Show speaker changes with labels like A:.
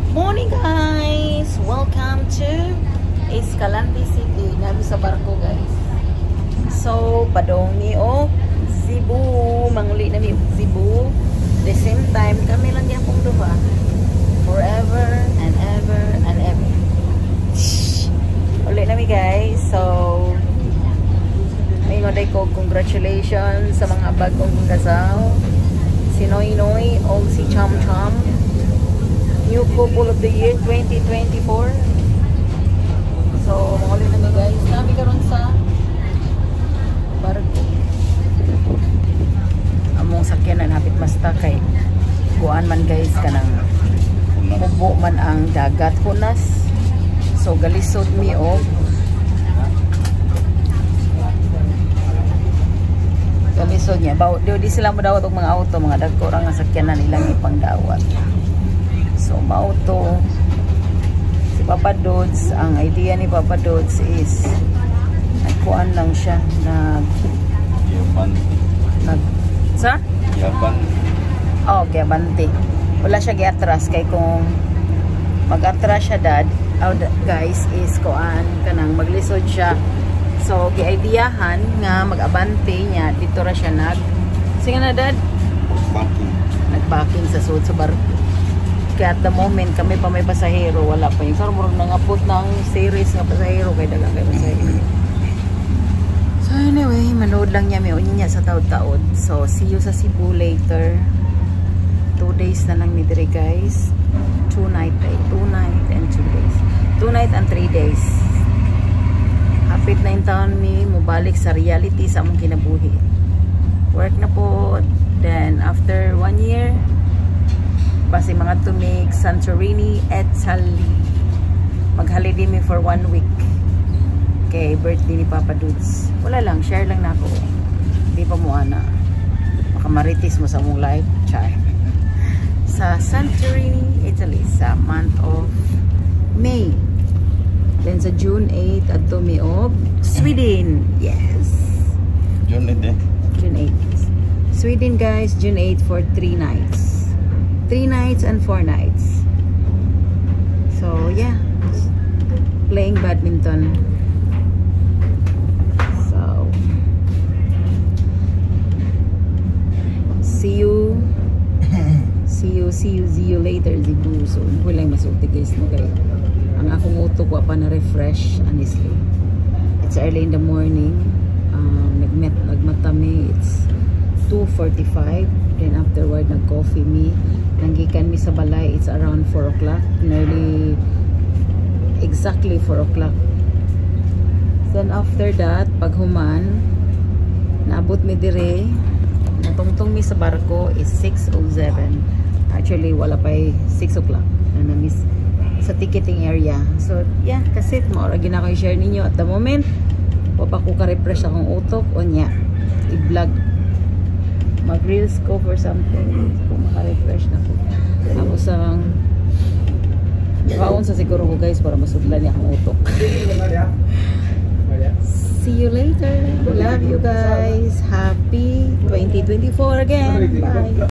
A: Morning guys! Welcome to Escalante City. Nabi sa barko guys. So, padong ni o Cebu. Manguli na mi Cebu. The same time, kami lang yan pong duha. Forever and ever and ever. Uli na mi guys. So, may ngoday ko congratulations sa mga bagong kasal. Si Noy Noy o si Cham Cham. New couple of the year 2024. So, muli na mi guys. Nabi karon sa barko. Among sakyanan hapit masta kay kuan man guys kanang ubo man ang dagat hunas. So, galisod mi og galisod niya. Di sila modawat og mga auto, mga dagko ra nga sakyanan ilang ipangdawat. So, mauto si Papa Dods. Ang idea ni Papa Dods is nagkuan lang siya Gabante. Wala siya giatras kay kung mag-atras siya dad guys is kuan kanang maglisod siya. So gi-ideahan nga mag-abante niya dito ra siya singa na dad nagpacking sa sud sa barko. Kaya at the moment kami pa may pasahero, wala pa yung karong nangapot ng series nga pasahero kay dagang kay pasahero. So anyway, manood lang niya may niya sa taod-taod. So see you sa Cebu later. 2 days na lang ni dire guys. 2 night and 2 days. 2 night and 3 days. Hapit na yung taon mi mubalik sa reality sa among kinabuhi. Work na po. Then after 1 year basi mga tumig Santorini, Italy. Mag-holiday mi for 1 week. Okay, birthday ni Papa Dudes. Wala lang, share lang na ako. Hindi pa mo ana. Makamaritis mo sa mong life. Char. Sa Santorini, Italy sa month of May. Then sa June 8 at mi og Sweden. Yes.
B: June 8
A: June 8. Sweden guys, June 8 for 3 nights. 3 nights and 4 nights. So yeah, playing badminton. So see you later Cebu. So wala masulti guys no kay ang akong utok wa pa na refresh honestly. It's early in the morning. Nagmatami. It's 2:45. Then afterward nag-coffee me. Nanggikan mi sa balay. It's around 4 o'clock. Nearly exactly 4 o'clock. Then after that, paghuman, naabot mi dire. Natungtong mi sa barko is 6:07. Actually, wala pa 6 o'clock. Na-miss sa ticketing area. So, yeah, kasi maura gina ko i-share ninyo at the moment. Wapa ko ka-refresh akong utok o niya. I-vlog. Mag-reels ko for something. Kung maka-refresh na ko. Tapos ang kaon sa siguro ko guys para masudlan niya akong utok. See you later. Love you guys. Happy 2024 again. Bye.